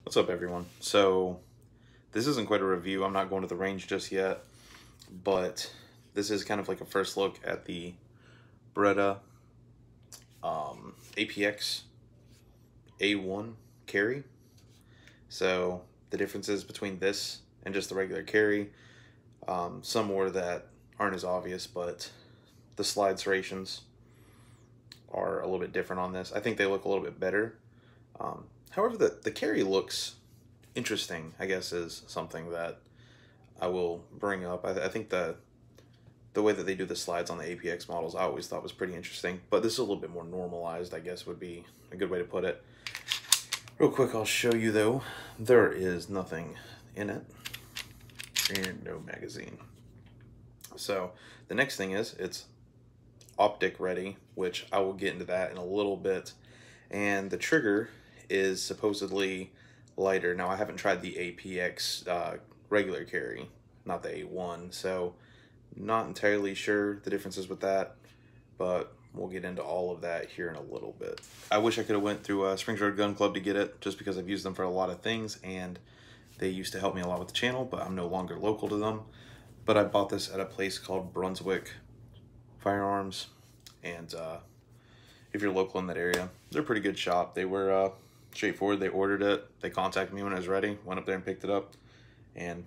What's up, everyone? So this isn't quite a review. I'm not going to the range just yet, but this is kind of like a first look at the Beretta APX A1 carry. So the differences between this and just the regular carry, some more that aren't as obvious, but the slide serrations are a little bit different on this. I think they look a little bit better. However, the carry looks interesting, I guess, is something that I will bring up. I think the way that they do the slides on the APX models I always thought was pretty interesting, but this is a little bit more normalized, I guess would be a good way to put it. Real quick, I'll show you though, there is nothing in it and no magazine. So the next thing is it's optic ready, which I will get into that in a little bit, and the trigger is supposedly lighter. Now I haven't tried the APX regular carry, not the A1, so not entirely sure the differences with that, but we'll get into all of that here in a little bit. I wish I could have went through Springs Road Gun Club to get it, just because I've used them for a lot of things and they used to help me a lot with the channel, but I'm no longer local to them. But I bought this at a place called Brunswick Firearms, and if you're local in that area, they're a pretty good shop. They were straightforward. They ordered it, they contacted me when I was ready, went up there and picked it up, and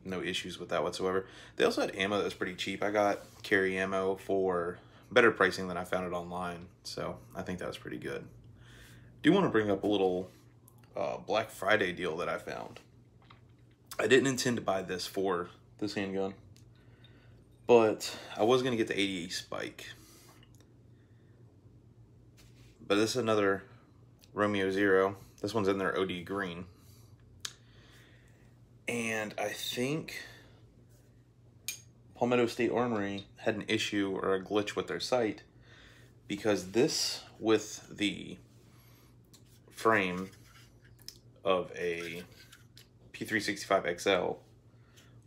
no issues with that whatsoever. They also had ammo that was pretty cheap. I got carry ammo for better pricing than I found it online, so I think that was pretty good. Do want to bring up a little Black Friday deal that I found. I didn't intend to buy this for this handgun, but I was going to get the 80 Spike. But this is another Romeo Zero. This one's in their OD green. And I think Palmetto State Armory had an issue or a glitch with their site, because this, with the frame of a P365 XL,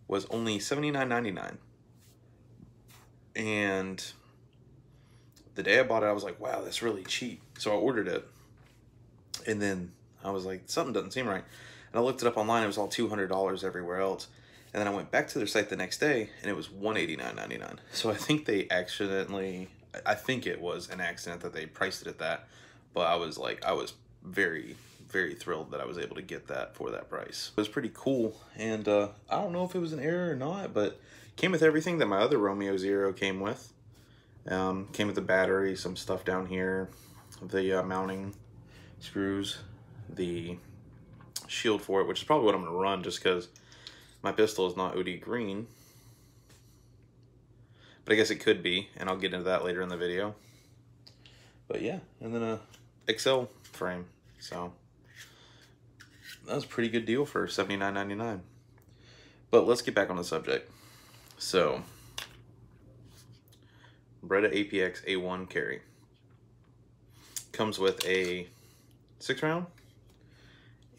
was only $79.99. And the day I bought it, I was like, wow, that's really cheap. So I ordered it. And then I was like, something doesn't seem right. And I looked it up online, it was all $200 everywhere else. And then I went back to their site the next day, and it was $189.99. So I think they accidentally, I think it was an accident that they priced it at that. But I was like, I was very, very thrilled that I was able to get that for that price. It was pretty cool, and I don't know if it was an error or not, but it came with everything that my other Romeo Zero came with. Came with the battery, some stuff down here, the mounting screws, the shield for it, which is probably what I'm going to run just because my pistol is not OD green. But I guess it could be, and I'll get into that later in the video. But yeah, and then a XL frame. So that was a pretty good deal for $79.99. But let's get back on the subject. So Beretta APX A1 carry comes with a 6-round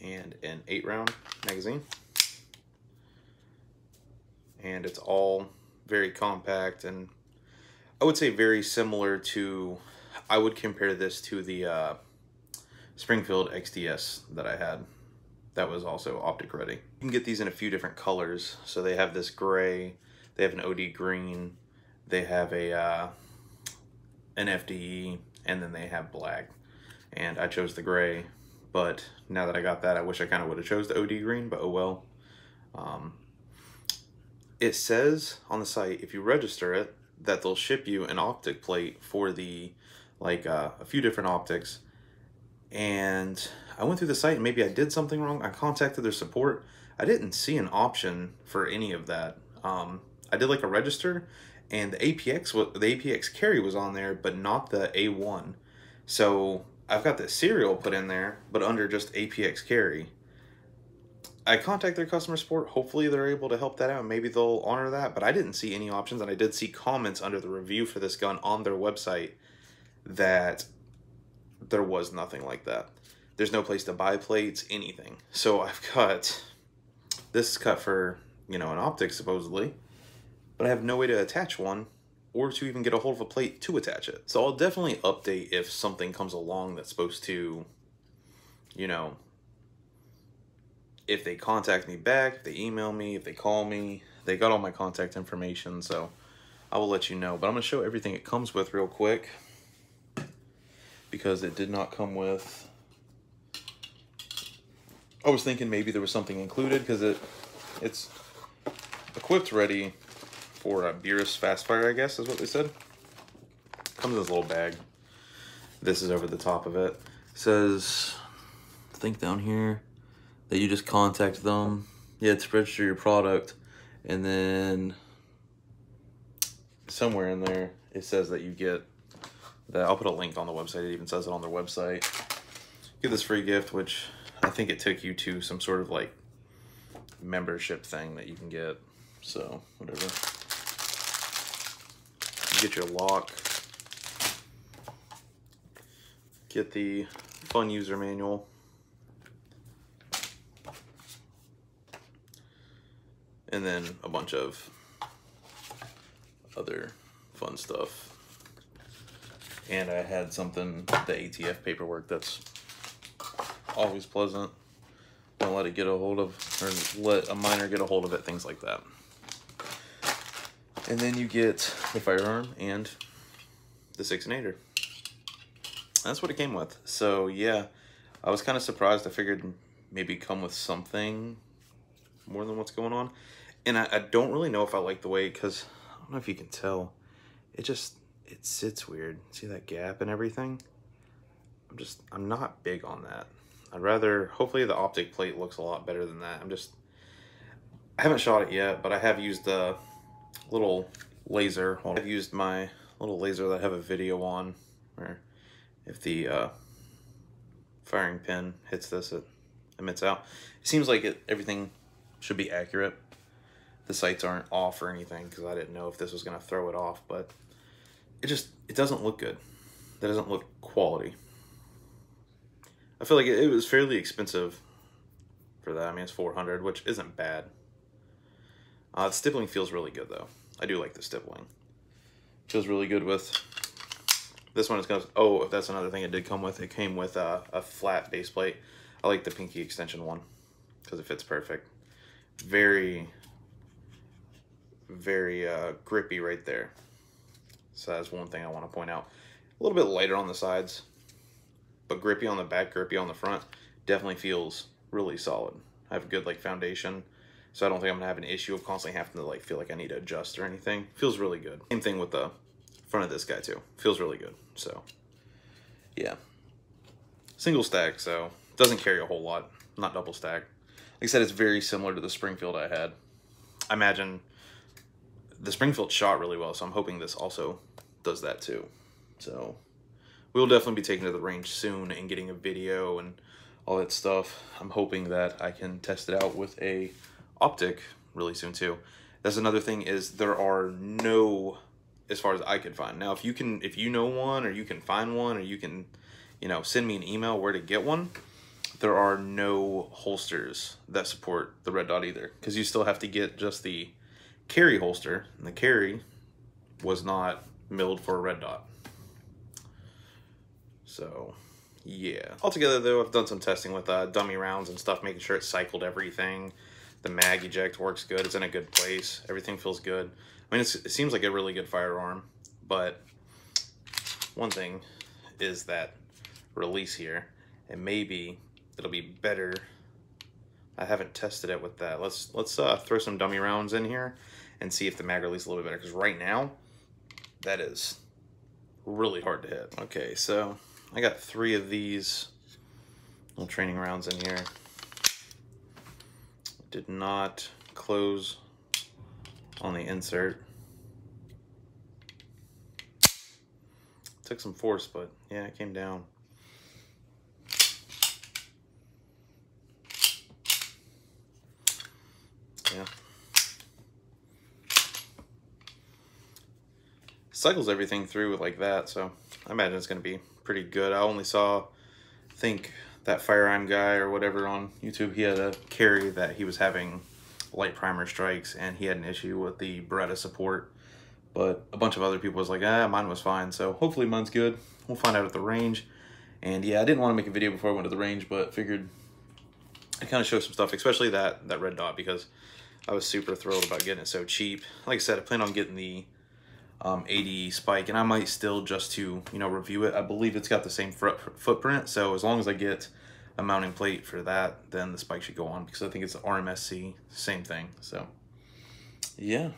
and an 8-round magazine, and it's all very compact, and I would say very similar to, I would compare this to the Springfield XDS that I had that was also optic ready. You can get these in a few different colors. So they have this gray, they have an OD green, they have a an FDE, and then they have black. And I chose the gray, but now that I got that, I wish I kind of would have chose the OD green, but oh well. It says on the site, if you register it, that they'll ship you an optic plate for the, like a few different optics. And I went through the site and maybe I did something wrong. I contacted their support. I didn't see an option for any of that. I did like a register, and the APX carry was on there, but not the A1. So I've got the serial put in there, but under just APX carry. I contacted their customer support. Hopefully they're able to help that out. Maybe they'll honor that, but I didn't see any options, and I did see comments under the review for this gun on their website that there was nothing like that. There's no place to buy plates, anything. So I've got this cut for, you know, an optic supposedly, but I have no way to attach one or to even get a hold of a plate to attach it. So I'll definitely update if something comes along that's supposed to, you know, if they contact me back, if they email me, if they call me, they got all my contact information, so I will let you know. But I'm going to show everything it comes with real quick, because it did not come with... I was thinking maybe there was something included, because it's equipped ready for a Beerus Fast Fire, I guess is what they said. Comes in this little bag. This is over the top of it. It says, I think down here, that you just contact them. Yeah, to register your product. And then somewhere in there, it says that you get that. I'll put a link on the website. It even says it on their website. Get this free gift, which I think it took you to some sort of like membership thing that you can get. So, whatever. You get your lock. Get the fun user manual. And then a bunch of other fun stuff. And I had something, the ATF paperwork, that's always pleasant. Don't let it get a hold of, or let a minor get a hold of it, things like that. And then you get the firearm and the 6-nator. That's what it came with. So yeah, I was kind of surprised. I figured maybe come with something more than what's going on. And I don't really know if I like the way, because I don't know if you can tell, it sits weird. See that gap and everything? I'm not big on that. I'd rather, hopefully the optic plate looks a lot better than that. I haven't shot it yet, but I have used the little laser. I've used my little laser that I have a video on, where if the firing pin hits this, it emits out. It seems like everything should be accurate. The sights aren't off or anything, because I didn't know if this was going to throw it off, but it doesn't look good. That doesn't look quality. I feel like it was fairly expensive for that. I mean, it's $400, which isn't bad. The stippling feels really good, though. I do like the stippling. Feels really good with... This one is going to... Oh, that's another thing it did come with. It came with a flat base plate. I like the pinky extension one, because it fits perfect. Very, very grippy right there. So that's one thing I want to point out. A little bit lighter on the sides, but grippy on the back, grippy on the front. Definitely feels really solid. I have a good like foundation, so I don't think I'm gonna have an issue of constantly having to like feel like I need to adjust or anything. Feels really good. Same thing with the front of this guy too. Feels really good. So yeah, single stack, so doesn't carry a whole lot. Not double stack. Like I said, it's very similar to the Springfield I had. I imagine the Springfield shot really well, so I'm hoping this also does that too. So we'll definitely be taking it to the range soon and getting a video and all that stuff. I'm hoping that I can test it out with a optic really soon too. That's another thing, is there are no, as far as I could find. Now, if you know one, or you can find one, or you can, you know, send me an email where to get one, there are no holsters that support the red dot either, because you still have to get just the carry holster, and the carry was not milled for a red dot. So yeah, altogether though, I've done some testing with dummy rounds and stuff, making sure it cycled everything. The mag eject works good. It's in a good place. Everything feels good. I mean, it seems like a really good firearm, but one thing is that release here, and maybe it'll be better. I haven't tested it with that. Let's throw some dummy rounds in here and see if the mag release is a little bit better, because right now that is really hard to hit. Okay, so I got 3 of these little training rounds in here. Did not close on the insert. Took some force, but yeah, it came down. Yeah. Cycles everything through like that, so I imagine it's going to be pretty good. I only saw, I think, that firearm guy or whatever on YouTube. He had a carry that he was having light primer strikes, and he had an issue with the Beretta support. But a bunch of other people was like, mine was fine. So hopefully mine's good. We'll find out at the range. And yeah, I didn't want to make a video before I went to the range, but figured I kind of show some stuff, especially that red dot, because I was super thrilled about getting it so cheap. Like I said, I plan on getting the 80 spike, and I might still, just to, you know, review it. I believe it's got the same footprint, so as long as I get a mounting plate for that, then the spike should go on, because I think it's RMSC, same thing. So yeah,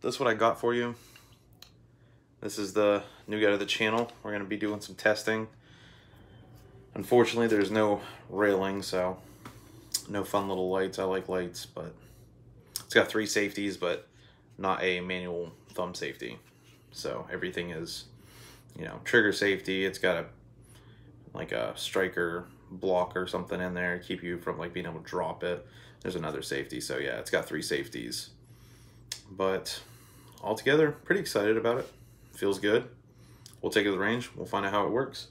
that's what I got for you. This is the new guy to the channel. We're going to be doing some testing. Unfortunately, there's no railing, so no fun little lights. I like lights, but it's got 3 safeties, but not a manual thumb safety. So everything is, you know, trigger safety. It's got like a striker block or something in there to keep you from like being able to drop it. There's another safety. So yeah, it's got 3 safeties. But altogether, pretty excited about it. Feels good. We'll take it to the range. We'll find out how it works.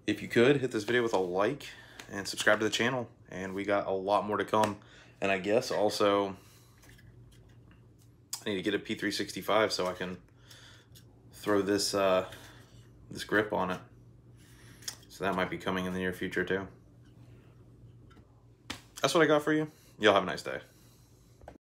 If you could, hit this video with a like and subscribe to the channel. And we got a lot more to come. And I guess also I need to get a P365 so I can throw this this grip on it. So that might be coming in the near future too. That's what I got for you. Y'all have a nice day.